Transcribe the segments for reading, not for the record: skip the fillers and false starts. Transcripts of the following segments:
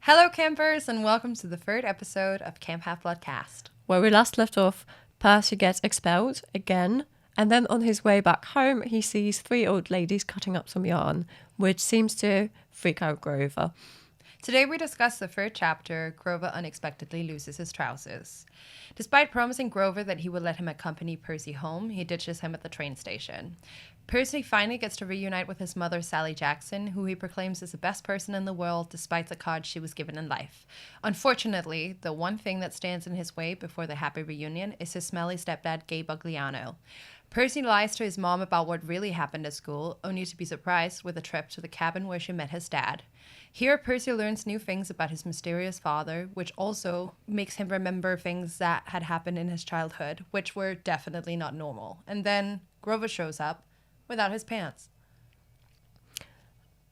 Hello, campers, and welcome to the third episode of Camp Half-BloodCast. Where we last left off, Percy gets expelled again, and then on his way back home, he sees three old ladies cutting up some yarn, which seems to freak out Grover. Today we discuss the third chapter, Grover Unexpectedly Loses His Trousers. Despite promising Grover that he would let him accompany Percy home, he ditches him at the train station. Percy finally gets to reunite with his mother, Sally Jackson, who he proclaims is the best person in the world despite the cards she was given in life. Unfortunately, the one thing that stands in his way before the happy reunion is his smelly stepdad, Gabe Ugliano. Percy lies to his mom about what really happened at school, only to be surprised with a trip to the cabin where she met his dad. Here, Percy learns new things about his mysterious father, which also makes him remember things that had happened in his childhood, which were definitely not normal. And then Grover shows up without his pants.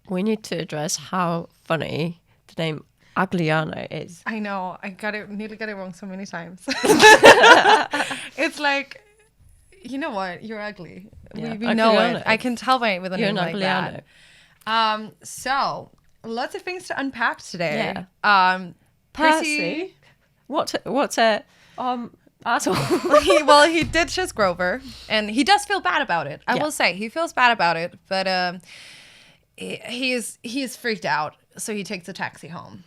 We need to address how funny the name Ugliano is. I know, nearly got it wrong so many times. It's like, you know what? You're ugly. Yeah, we know Ugliano. it. I can tell by with a You're name an like Ugliano. that. So lots of things to unpack today. Yeah. Percy. What's a asshole? He ditches Grover, and he does feel bad about it. I will say he feels bad about it, but he is freaked out, so he takes a taxi home.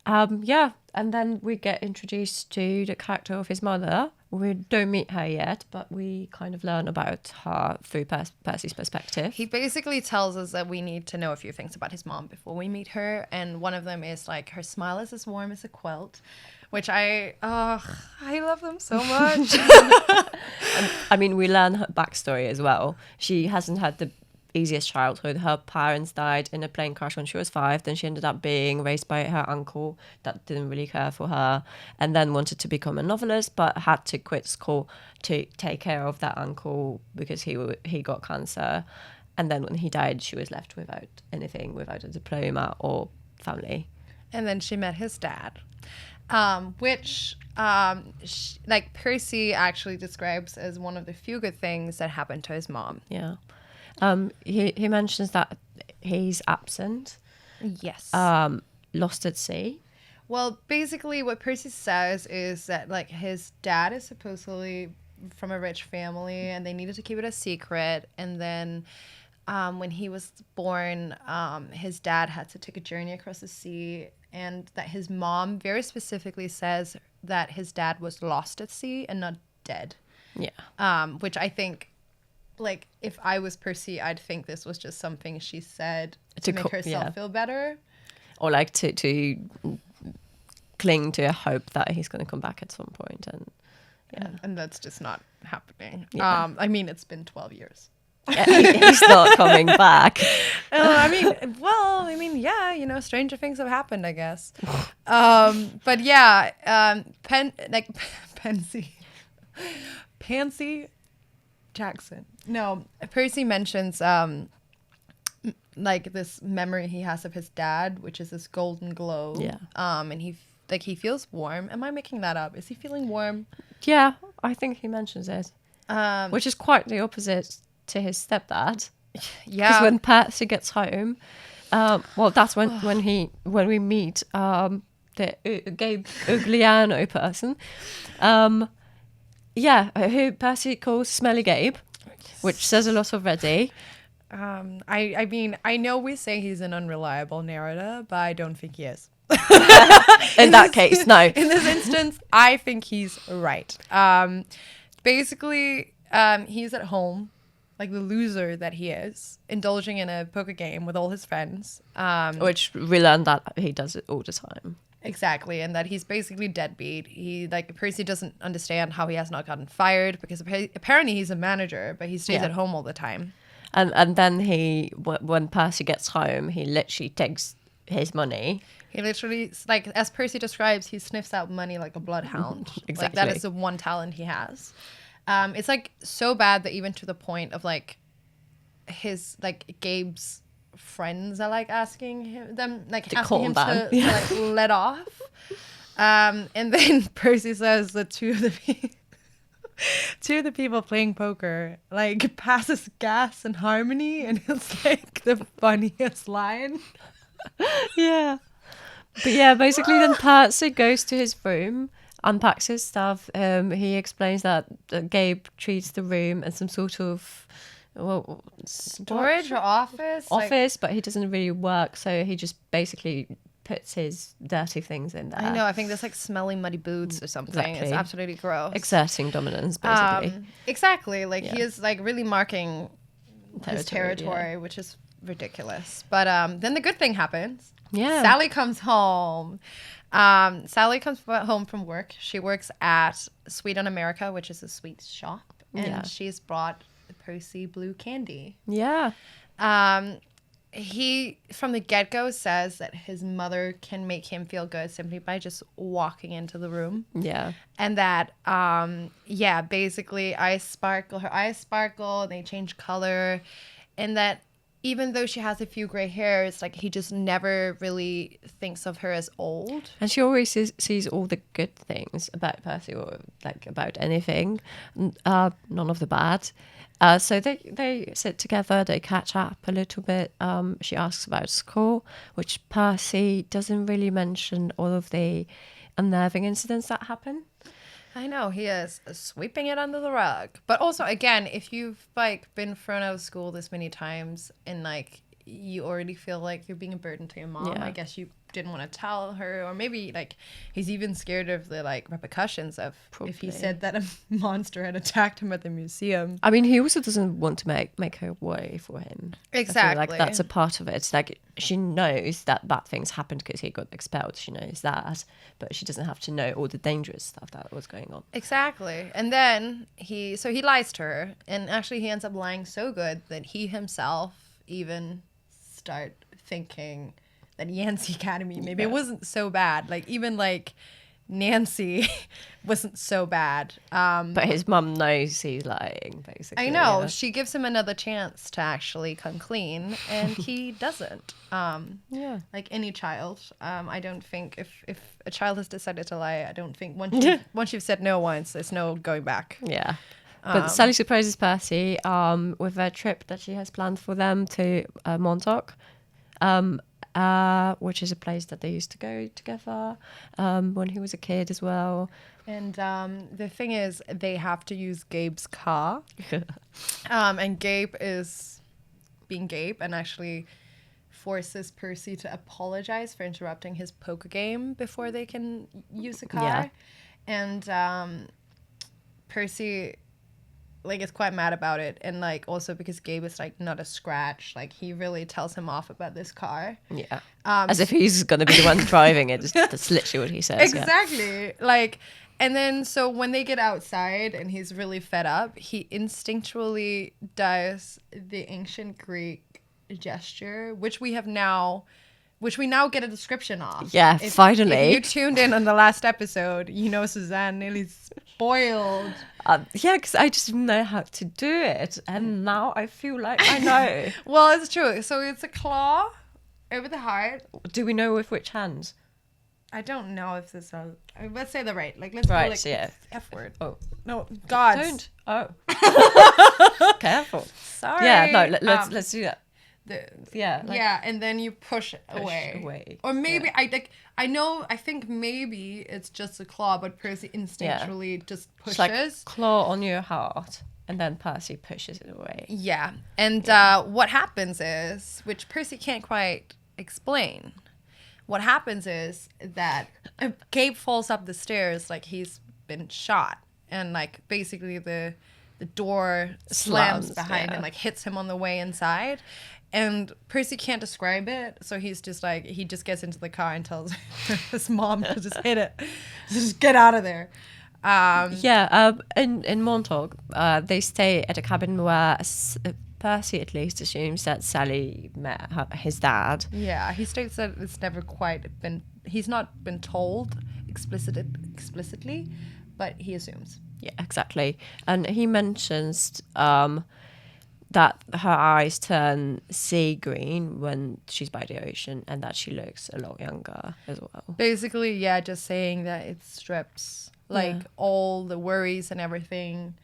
And then we get introduced to the character of his mother. We don't meet her yet, but we kind of learn about her through Percy's perspective. He basically tells us that we need to know a few things about his mom before we meet her, and one of them is like her smile is as warm as a quilt, which I love them so much. I mean, we learn her backstory as well. She hasn't had the easiest childhood. Her parents died in a plane crash when she was 5. Then she ended up being raised by her uncle that didn't really care for her, and then wanted to become a novelist, but had to quit school to take care of that uncle because he got cancer. And then when he died, she was left without anything, without a diploma or family. And then she met his dad, which Percy actually describes as one of the few good things that happened to his mom. Yeah. He mentions that he's absent. Yes. Lost at sea. Well, basically what Percy says is that like his dad is supposedly from a rich family and they needed to keep it a secret. And then when he was born, his dad had to take a journey across the sea, and that his mom very specifically says that his dad was lost at sea and not dead. Yeah. Which I think, like, if I was Percy, I'd think this was just something she said to make herself feel better. Or like to cling to a hope that he's going to come back at some point. And that's just not happening. Yeah. I mean, it's been 12 years. He's not coming back. Yeah, stranger things have happened, I guess. But yeah, Pansy Jackson. No, Percy mentions this memory he has of his dad, which is this golden glow. Yeah. And he feels warm. Am I making that up? Is he feeling warm? Yeah, I think he mentions it. Which is quite the opposite to his stepdad. Yeah. Because when Percy gets home, that's when we meet the Gabe Ugliano person. Who Percy calls Smelly Gabe, which says a lot already. I mean, I know we say he's an unreliable narrator, but I don't think he is. In that case, no. In this instance, I think he's right. Basically, he's at home, like the loser that he is, indulging in a poker game with all his friends. Which we learned that he does it all the time. Exactly, and that he's basically deadbeat. Percy doesn't understand how he has not gotten fired because apparently he's a manager, but he stays at home all the time. And then when Percy gets home, he literally takes his money. He literally, as Percy describes, he sniffs out money like a bloodhound. Exactly. That is the one talent he has. It's so bad that even to the point of his Gabe's friends are asking him to let off. And then Percy says that two of the people playing poker passes gas and harmony, and it's the funniest line. Yeah. But yeah, basically then Percy goes to his room, unpacks his stuff. He explains that Gabe treats the room as some sort of Storage or office? office, but he doesn't really work, so he just basically puts his dirty things in there. I know. I think there's like smelly, muddy boots or something. Exactly. It's absolutely gross. Exerting dominance, basically. Exactly. Like he is like really marking his territory, which is ridiculous. But then the good thing happens. Yeah. Sally comes home. Sally comes home from work. She works at Sweet on America, which is a sweet shop, and she's brought Percy blue candy. Yeah. He from the get-go says that his mother can make him feel good simply by just walking into the room. Yeah. And that basically her eyes sparkle, they change color, and that even though she has a few gray hairs, like he just never really thinks of her as old. And she always sees all the good things about Percy, or like about anything, none of the bad. So they sit together, they catch up a little bit. She asks about school, which Percy doesn't really mention all of the unnerving incidents that happen. I know, he is sweeping it under the rug. But also, again, if you've like been thrown out of school this many times and like you already feel like you're being a burden to your mom, I guess you didn't want to tell her, or maybe like he's even scared of the like repercussions of if he said that a monster had attacked him at the museum. I mean, he also doesn't want to make her way for him. Exactly. I feel like that's a part of it. It's like she knows that bad things happened because he got expelled. She knows that, but she doesn't have to know all the dangerous stuff that was going on. Exactly. And then he lies to her, and actually he ends up lying so good that he himself even start thinking that Yancey Academy maybe it wasn't so bad. Like even like Nancy wasn't so bad. But his mum knows he's lying, basically. I know. Yeah. She gives him another chance to actually come clean, and he doesn't. Like any child. I don't think if a child has decided to lie, I don't think once you've said no once, there's no going back. Yeah. But Sally surprises Percy with a trip that she has planned for them to Montauk, which is a place that they used to go together when he was a kid as well. And the thing is, they have to use Gabe's car. And Gabe is being Gabe and actually forces Percy to apologize for interrupting his poker game before they can use the car. Yeah. And Percy like is quite mad about it, and like also because Gabe is like not a scratch, like he really tells him off about this car. Yeah. As if he's gonna be the one driving it. That's literally what he says. Exactly. Yeah. Like, and then so when they get outside and he's really fed up, he instinctually does the ancient Greek gesture, which we now get a description of. Yeah, finally. If you tuned in on the last episode, you know Suzanne nearly spoiled. Yeah, because I just didn't know how to do it, and now I feel like I know. Well, it's true. So it's a claw over the heart. Do we know with which hands? I don't know if this is... let's say the right. Like, let's right, go like so yeah. F word. Oh. No, God. Don't. Oh. Careful. Sorry. Yeah, no, let's do that. And then you push away. Or maybe I think maybe it's just a claw, but Percy instinctually just pushes. It's like claw on your heart, and then Percy pushes it away. Yeah. And what happens is, which Percy can't quite explain, what happens is that Gabe falls up the stairs like he's been shot, and like basically the door slams behind him, like hits him on the way inside. And Percy can't describe it, so he's just like, he just gets into the car and tells his mom to just hit it. Just get out of there. In Montauk, they stay at a cabin where Percy at least assumes that Sally met his dad. Yeah, he states that it's never quite been, he's not been told explicitly, but he assumes. Yeah, exactly. And he mentions that her eyes turn sea green when she's by the ocean, and that she looks a lot younger as well. Basically, yeah, just saying that it strips all the worries and everything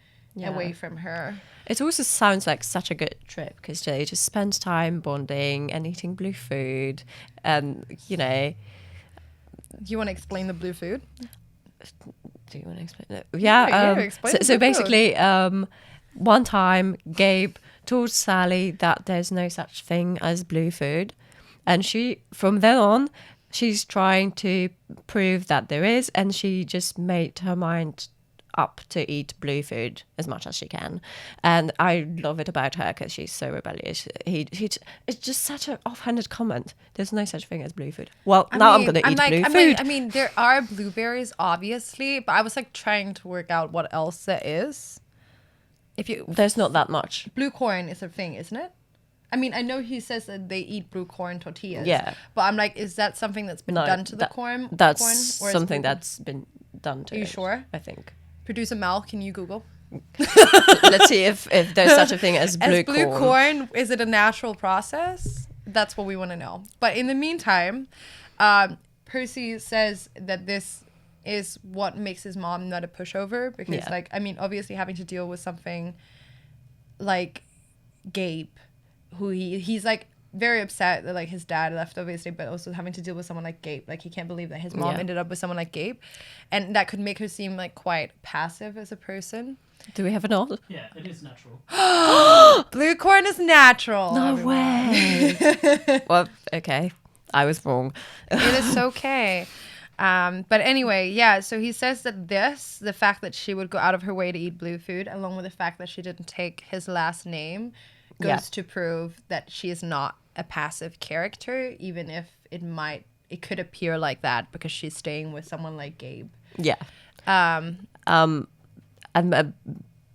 away from her. It also sounds like such a good trip because they just spend time bonding and eating blue food, and you want to explain the blue food? Do you want to explain it? Yeah. Explain the So blue food. basically, one time Gabe told Sally that there's no such thing as blue food, and from then on, she's trying to prove that there is, and she just made her mind up to eat blue food as much as she can. And I love it about her because she's so rebellious. It's just such an offhanded comment. There's no such thing as blue food. Well, I'm going to eat blue food. I mean, there are blueberries, obviously, but I was like trying to work out what else there is. There's not that much. Blue corn is a thing, isn't it? I mean, I know he says that they eat blue corn tortillas. Yeah. But I'm like, is that something that's been done to the corn? That's something that's been done to it. Are you sure? I think. Producer Mel, can you Google? Let's see if there's such a thing as blue corn. As blue corn, is it a natural process? That's what we want to know. But in the meantime, Percy says that this is what makes his mom not a pushover. Because, like, I mean, obviously having to deal with something like Gabe, who he's like very upset that like his dad left, obviously, but also having to deal with someone like Gabe. Like he can't believe that his mom ended up with someone like Gabe, and that could make her seem like quite passive as a person. Do we have an odd? Yeah, it is natural. Blue corn is natural. No everyone. way. Well, okay, I was wrong. It is okay. But anyway, yeah, so he says that the fact that she would go out of her way to eat blue food, along with the fact that she didn't take his last name, goes to prove that she is not a passive character, even if it could appear like that because she's staying with someone like Gabe. Yeah. And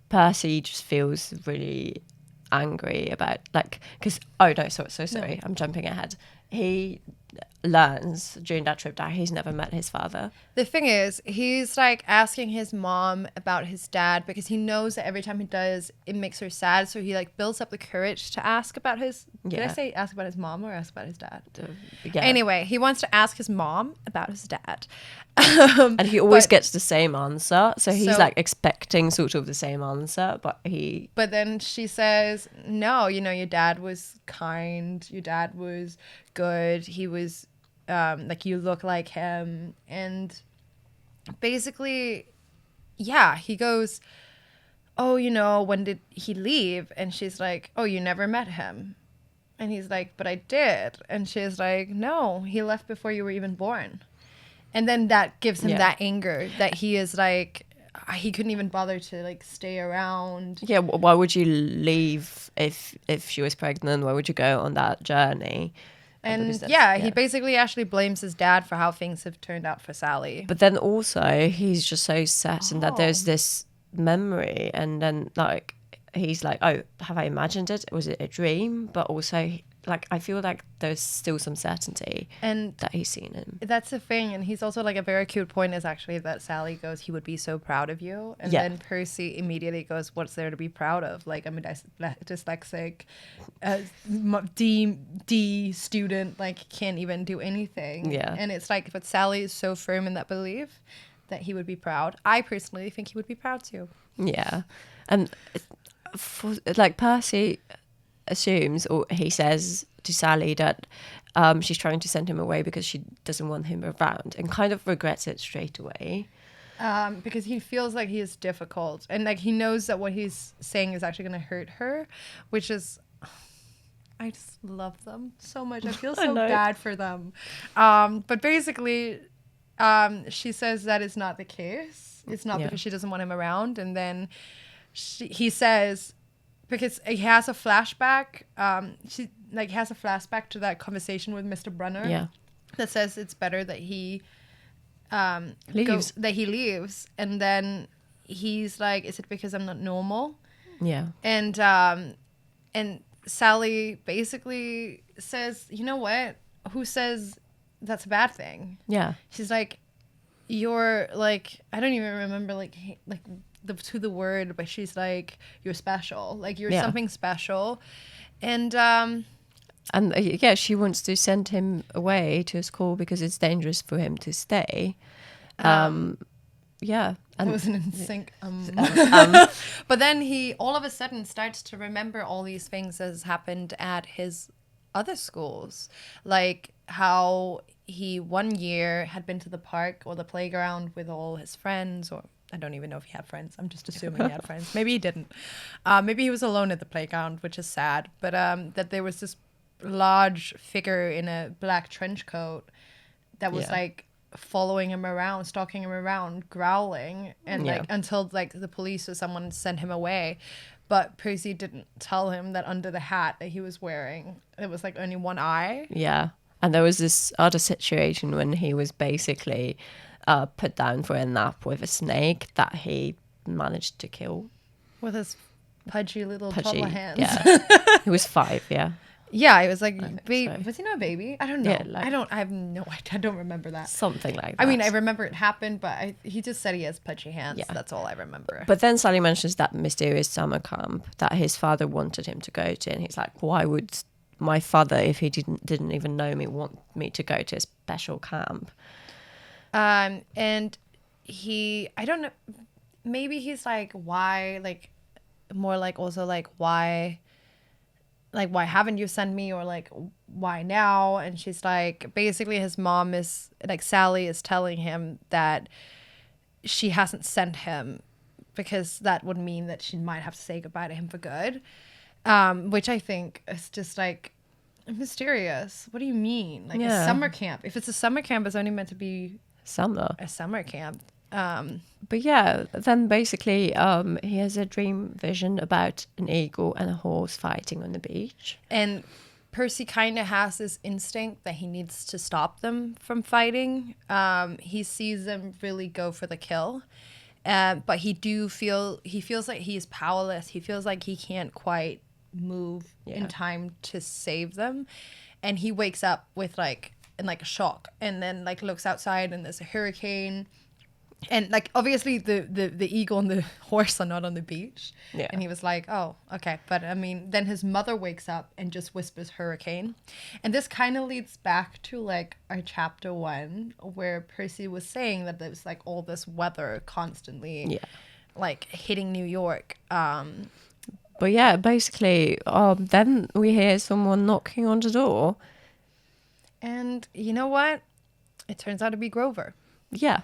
Percy just feels really angry about because sorry, I'm jumping ahead. He learns during that trip that he's never met his father. The thing is, he's like asking his mom about his dad because he knows that every time he does, it makes her sad. So he like builds up the courage to ask about his. Did I say ask about his mom or ask about his dad? Anyway, he wants to ask his mom about his dad, and he always gets the same answer. So he's like expecting sort of the same answer, but he. But then she says, "No, your dad was kind. Your dad was good. He was like you look like him." And basically, he goes, "Oh, when did he leave?" And she's like, "Oh, you never met him." And he's like, "But I did." And she's like, "No, he left before you were even born." And then that gives him that anger that he is like, he couldn't even bother to like stay around. Yeah, why would you leave if she was pregnant? Why would you go on that journey? And he basically actually blames his dad for how things have turned out for Sally. But then also he's just so certain that there's this memory, and then like he's like, oh, have I imagined it? Was it a dream? But also like I feel like there's still some certainty and that he's seen him. That's the thing. And he's also like a very cute point is actually that Sally goes, he would be so proud of you. And then Percy immediately goes, what's there to be proud of? Like, I'm a dyslexic D student, like can't even do anything. Yeah. And it's like, but Sally is so firm in that belief that he would be proud. I personally think he would be proud too. Yeah. And for, like Percy assumes, or he says to Sally that she's trying to send him away because she doesn't want him around, and kind of regrets it straight away. Because he feels like he is difficult, and like he knows that what he's saying is actually going to hurt her, which is, I just love them so much. I feel so bad for them. But basically, she says that is not the case. It's not because she doesn't want him around, and then he says, because he has a flashback. He has a flashback to that conversation with Mr. Brunner. Yeah. That says it's better that he leaves. And then he's like, is it because I'm not normal? Yeah. And Sally basically says, you know what? Who says that's a bad thing? Yeah. She's like, you're like, I don't even remember the word, but she's like, you're special, like you're something special. And she wants to send him away to a school because it's dangerous for him to stay. And it was an in sync. But then he all of a sudden starts to remember all these things that has happened at his other schools, like how he one year had been to the park or the playground with all his friends, or I don't even know if he had friends. I'm just assuming he had friends. Maybe he didn't. Maybe he was alone at the playground, which is sad. But that there was this large figure in a black trench coat that was like following him around, stalking him around, growling, and like until like the police or someone sent him away. But Percy didn't tell him that under the hat that he was wearing, it was like only one eye. Yeah. And there was this other situation when he was basically put down for a nap with a snake that he managed to kill. With his pudgy little toddler hands. Yeah. He was 5, yeah. Yeah, it was like, so. Was he not a baby? I don't know. Yeah, like, I have no idea. I don't remember that. Something like that. I mean, I remember it happened, but he just said he has pudgy hands. Yeah. That's all I remember. But then Sally mentions that mysterious summer camp that his father wanted him to go to. And he's like, why would my father, if he didn't even know me, want me to go to a special camp? And I don't know, maybe he's like, why, like, more like also like, why haven't you sent me, or like, why now? And she's like, basically his mom is like, Sally is telling him that she hasn't sent him because that would mean that she might have to say goodbye to him for good, which I think is just like mysterious. What do you mean? Like a summer camp? If it's a summer camp, it's only meant to be a summer camp. But yeah, then basically he has a dream vision about an eagle and a horse fighting on the beach. And Percy kind of has this instinct that he needs to stop them from fighting. He sees them really go for the kill. But he feels like he is powerless. He feels like he can't quite move in time to save them. And he wakes up with like a shock, and then like looks outside and there's a hurricane. And like obviously the eagle and the horse are not on the beach. Yeah. And he was like, oh, okay. But I mean, then his mother wakes up and just whispers hurricane. And this kind of leads back to like our chapter 1, where Percy was saying that there's like all this weather constantly like hitting New York. But yeah, basically then we hear someone knocking on the door. And you know what? It turns out to be Grover. Yeah.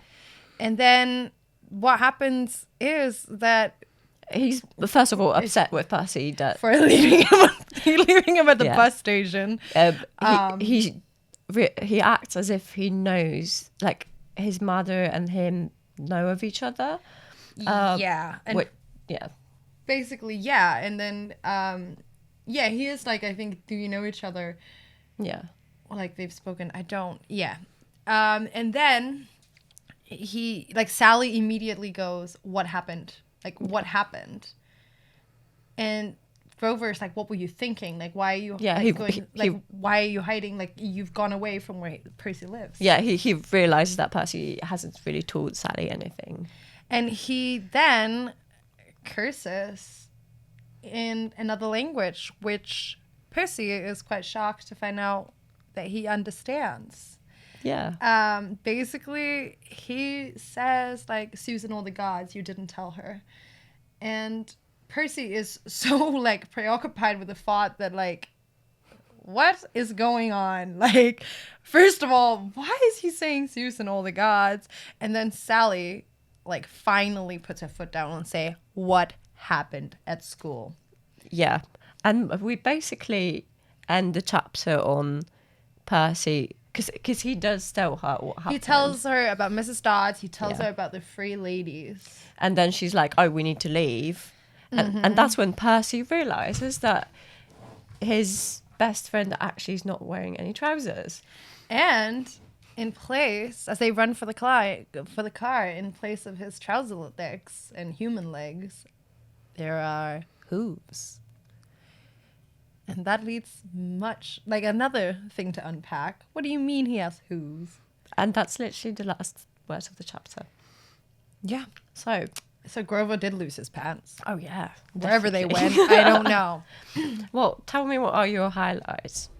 And then what happens is that he's first of all upset with Percy that for leaving him at the bus station. He acts as if he knows, like his mother and him know of each other. Basically, yeah. And then he is like, I think, do you know each other? Yeah. Like they've spoken. I don't. Yeah. And then he, like, Sally immediately goes, what happened? Like, what happened? And Grover's like, what were you thinking? Like, why are you why are you hiding? Like, you've gone away from where Percy lives. Yeah, he realizes that Percy hasn't really told Sally anything. And he then curses in another language, which Percy is quite shocked to find out that he understands. Yeah. Basically, he says, like, Susan all the gods, you didn't tell her. And Percy is so, like, preoccupied with the thought that, like, what is going on? Like, first of all, why is he saying Susan all the gods? And then Sally, like, finally puts her foot down and say, what happened at school? Yeah. And we basically end the chapter on Percy, because he does tell her what happened. He tells her about Mrs. Dodds. He tells her about the 3 ladies. And then she's like, oh, we need to leave. And that's when Percy realizes that his best friend actually is not wearing any trousers. And in place, as they run for the car, in place of his trouser legs and human legs, there are hooves. And that leads much, like, another thing to unpack. What do you mean he has hooves? And that's literally the last words of the chapter. Yeah. So Grover did lose his pants. Oh, yeah. Wherever they went, I don't know. Well, tell me, what are your highlights?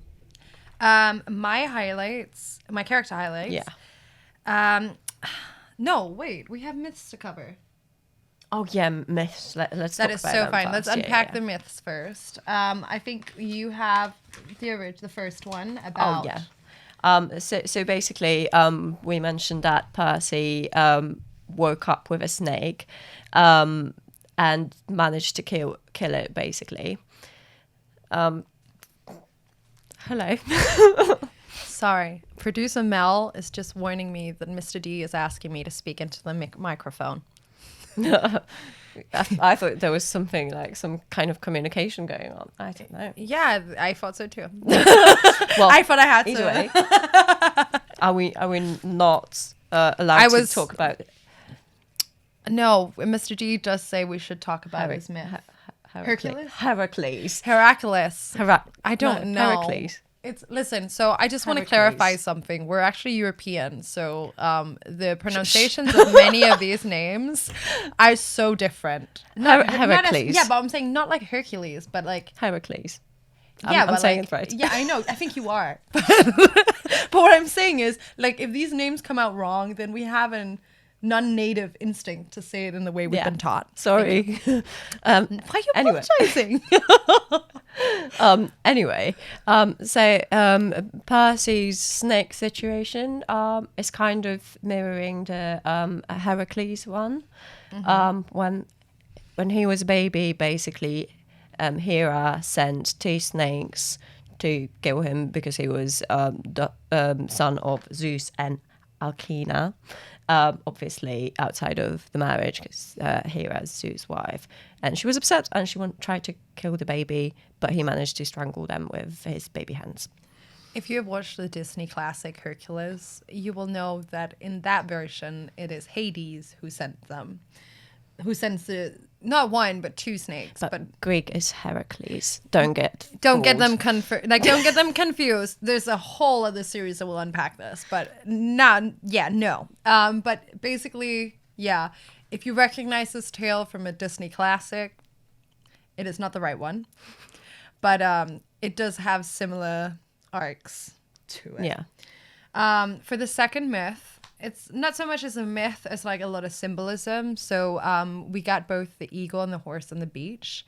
My character highlights. Yeah. No, wait, we have myths to cover. Oh yeah, myths. Let's That talk is about so them fine. first. Let's Yeah, unpack yeah. the myths first. I think you have the first one Oh about. yeah. So basically, we mentioned that Percy woke up with a snake, and managed to kill it. Basically. Hello. Sorry, producer Mel is just warning me that Mr. D is asking me to speak into the microphone. I thought there was something like some kind of communication going on. I don't know. Yeah, I thought so too. Well, I thought I had either to. way, are we not allowed to talk about No, Mr. D does say we should talk about his myth. Heracles? Herakles. I don't know. Heracles. Listen. So I just want to Herakles. clarify something. We're actually European, so the pronunciations of many of these names are so different. Heracles. Yeah, but I'm saying not like Hercules, but like Heracles. yeah, I'm saying like, it right. Yeah, I know. I think you are. But what I'm saying is, like, if these names come out wrong, then we have an non-native instinct to say it in the way we've been taught. Sorry. Why are you apologizing? Anyway, Percy's snake situation is kind of mirroring the Heracles one. When he was a baby, basically, Hera sent 2 snakes to kill him because he was the son of Zeus and Alcina. Obviously outside of the marriage, because Hera's Zeus' wife, and she was upset and she tried to kill the baby, but he managed to strangle them with his baby hands. If you have watched the Disney classic Hercules, you will know that in that version, it is Hades who sent them. Who sends not 1 but 2 snakes. But Greek is Herakles. Don't get them don't get them confused. There's a whole other series that will unpack this, but no. But basically, yeah, if you recognize this tale from a Disney classic, it is not the right one, but it does have similar arcs to it. Yeah. For the second myth, it's not so much as a myth as like a lot of symbolism. So we got both the eagle and the horse on the beach.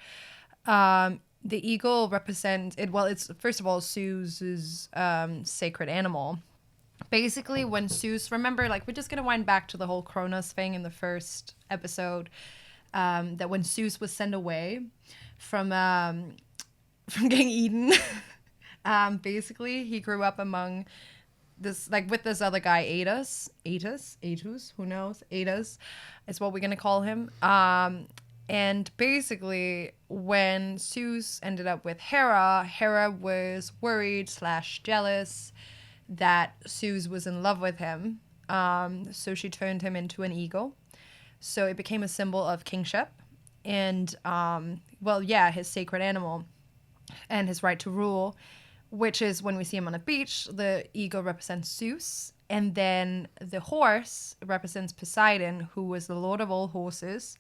The eagle represents it. Well, it's first of all Zeus's sacred animal. Basically, when Zeus, remember, like we're just gonna wind back to the whole Kronos thing in the first episode. That when Zeus was sent away from getting eaten, basically he grew up among this, like with this other guy, Atus, who knows? Atus is what we're gonna call him. And basically, when Zeus ended up with Hera was worried / jealous that Zeus was in love with him. So she turned him into an eagle. So it became a symbol of kingship and, his sacred animal and his right to rule, which is when we see him on a beach, the eagle represents Zeus. And then the horse represents Poseidon, who was the lord of all horses.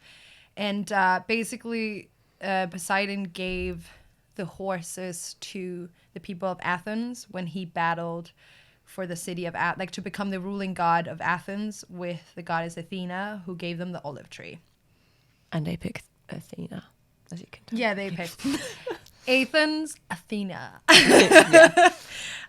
And basically, Poseidon gave the horses to the people of Athens when he battled for the city of to become the ruling god of Athens with the goddess Athena, who gave them the olive tree. And they picked Athena, as you can tell. Yeah, they picked Athens, Athena.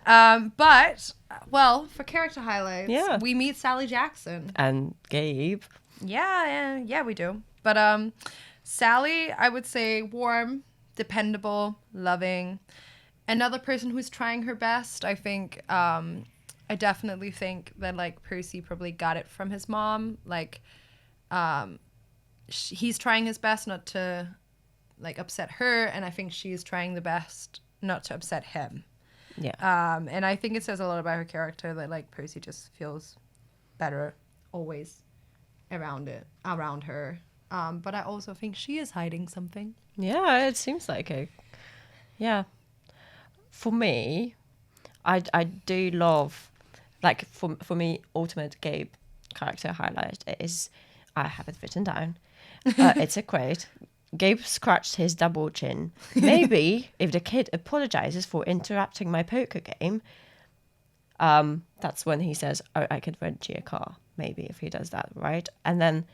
But, well, for character highlights, we meet Sally Jackson. And Gabe. Yeah, we do. But Sally, I would say warm, dependable, loving. Another person who's trying her best. I think, I definitely think that, like, Percy probably got it from his mom. Like, he's trying his best not to, like, upset her. And I think she's trying the best not to upset him. Yeah. And I think it says a lot about her character that, like, Percy just feels better always around her. But I also think she is hiding something. Yeah, it seems like it. Yeah. For me, I do love, like, for me, ultimate Gabe character highlight is, I have it written down. It's a quote. Gabe scratched his double chin. Maybe if the kid apologizes for interrupting my poker game, that's when he says, I could rent you a car. Maybe if he does that, right? And then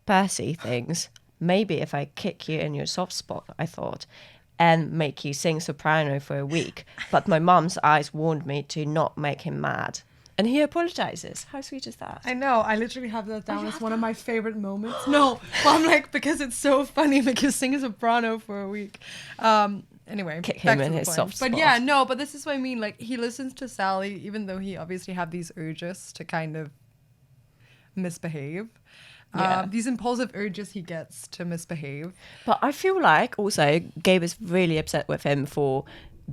Percy thinks, maybe if I kick you in your soft spot, I thought, and make you sing soprano for a week. But my mum's eyes warned me to not make him mad. And he apologizes. How sweet is that? I know. I literally have that down as one of my favorite moments. No, but I'm like, because it's so funny because sing a soprano for a week. Anyway, Kick him in his soft spot. But yeah, no, but this is what I mean. Like, he listens to Sally, even though he obviously have these urges to kind of misbehave. Yeah. These impulsive urges he gets to misbehave. But I feel like also Gabe is really upset with him for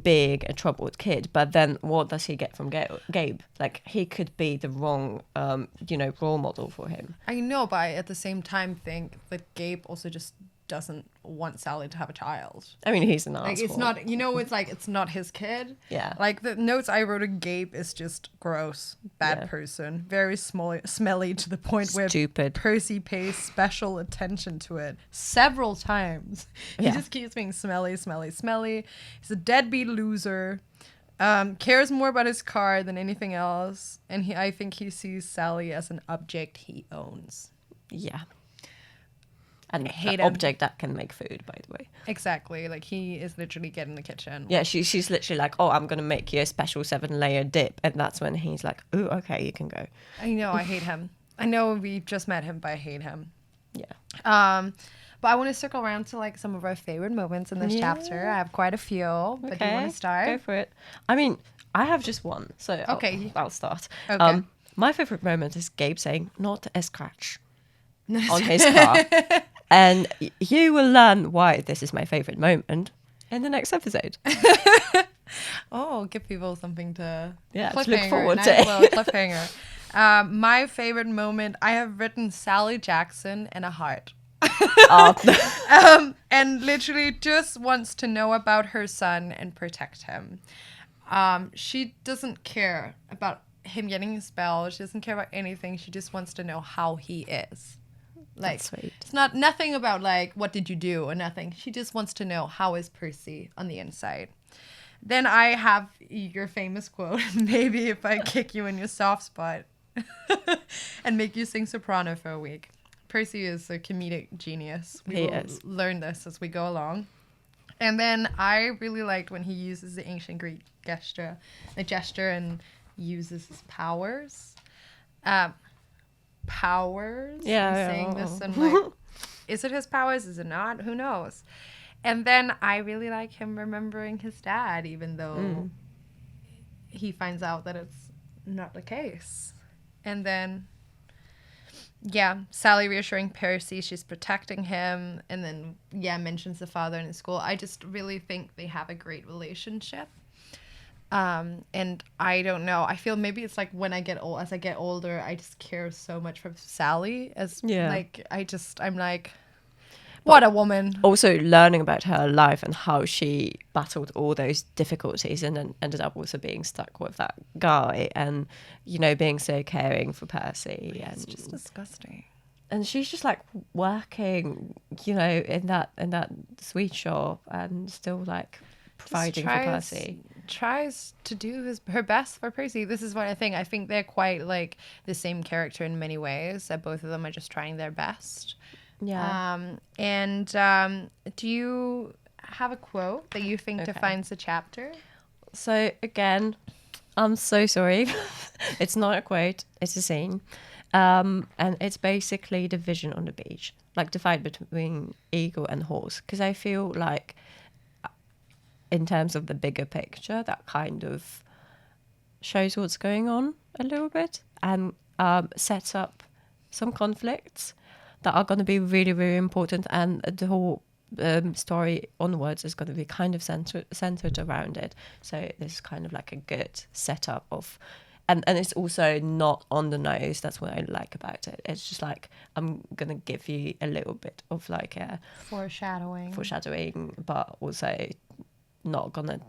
being a troubled kid. But then what does he get from Gabe? Like, he could be the wrong, role model for him. I know, but I at the same time think that Gabe also just doesn't want Sally to have a child. I mean, he's an asshole. Like, it's not, it's like, it's not his kid. Yeah. Like, the notes I wrote of Gabe is just gross, bad person, very smelly to the point where Percy pays special attention to it several times. He just keeps being smelly. He's a deadbeat loser. Cares more about his car than anything else. And I think he sees Sally as an object he owns. Yeah. And an object that can make food, by the way. Exactly. Like, he is literally getting in the kitchen. Yeah, she's literally like, oh, I'm going to make you a special 7-layer dip. And that's when he's like, oh, okay, you can go. I know, I hate him. I know we just met him, but I hate him. Yeah. But I want to circle around to, like, some of our favorite moments in this chapter. I have quite a few. But do you want to start? Go for it. I mean, I have just one. So I'll start. Okay. My favorite moment is Gabe saying, not a scratch on his car. And you will learn why this is my favorite moment in the next episode. Oh, give people something to look forward to. Cliffhanger. My favorite moment, I have written Sally Jackson and a heart. And literally just wants to know about her son and protect him. She doesn't care about him getting a spell. She doesn't care about anything. She just wants to know how he is. Like, it's nothing about, like, what did you do or nothing. She just wants to know, how is Percy on the inside? Then I have your famous quote, maybe if I kick you in your soft spot and make you sing soprano for a week. Percy is a comedic genius. We will learn this as we go along. And then I really liked when he uses the ancient Greek gesture and uses his powers. Saying this and like, is it his powers, is it not, who knows? And then I really like him remembering his dad, even though he finds out that it's not the case. And then Sally reassuring Percy she's protecting him, and then mentions the father in his school. I just really think they have a great relationship. And I don't know. I feel maybe it's like when I get as I get older, I just care so much for Sally I'm like, what a woman. Also learning about her life and how she battled all those difficulties and then ended up also being stuck with that guy and, being so caring for Percy. It's just disgusting. And she's just like working, in that sweet shop and still like providing for Percy. Tries to do her best for Percy. This is what I think. I think they're quite like the same character in many ways, that both of them are just trying their best. Yeah. Do you have a quote that you think defines the chapter? So again, I'm so sorry. It's not a quote, it's a scene. And it's basically the vision on the beach, like the fight between eagle and horse. Because I feel like in terms of the bigger picture, that kind of shows what's going on a little bit and sets up some conflicts that are going to be really, really important. And the whole story onwards is going to be kind of centered around it. So this is kind of like a good setup of... And it's also not on the nose. That's what I like about it. It's just like, I'm going to give you a little bit of like a... Foreshadowing, but also... not gonna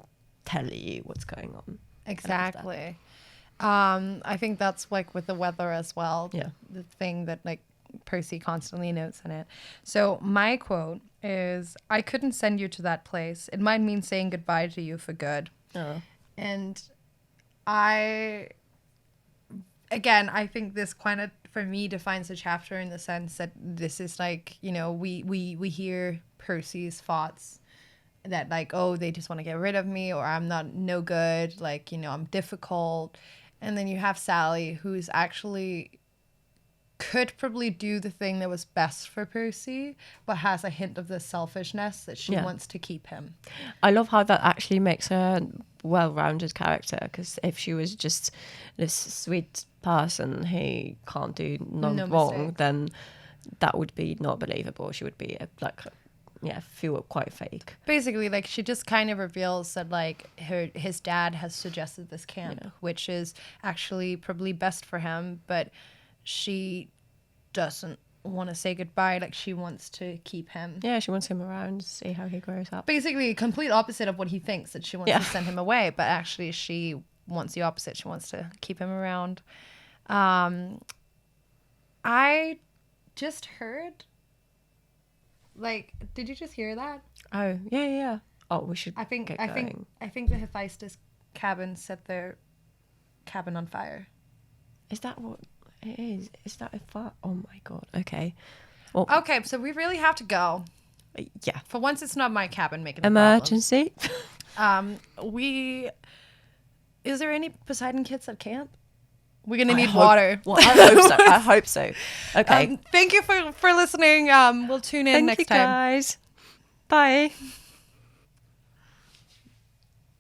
tell you what's going on. Exactly. I think that's like with the weather as well. Yeah. The thing that like Percy constantly notes in it. So my quote is, I couldn't send you to that place. It might mean saying goodbye to you for good. Oh. And I think this kind of for me, defines the chapter in the sense that this is like, you know, we hear Percy's thoughts that like, oh, they just want to get rid of me, or I'm not no good, like, you know, I'm difficult. And then you have Sally, who's actually could probably do the thing that was best for Percy, but has a hint of the selfishness that she wants to keep him. I love how that actually makes her a well-rounded character, because if she was just this sweet person who can't do no wrong, mistake. then that would be not believable. She would be feel quite fake. Basically, like, she just kind of reveals that like his dad has suggested this camp, which is actually probably best for him, but she doesn't want to say goodbye. Like, she wants to keep him. Yeah, she wants him around, see how he grows up. Basically, complete opposite of what he thinks, that she wants to send him away, but actually she wants the opposite. She wants to keep him around. I just heard, like, did you just hear that? Oh, yeah. Oh, we should I think get the going. Hephaestus cabin set their cabin on fire. Is that what it is? Is that a fire? Oh my god. Okay. Well, Okay, so we really have to go. yeah. For once, it's not my cabin making the Emergency. problems. Is there any Poseidon kids at camp? We're gonna need water. Well, I hope so. Okay. Thank you for listening. We'll tune in Thank next you, time. guys. Bye.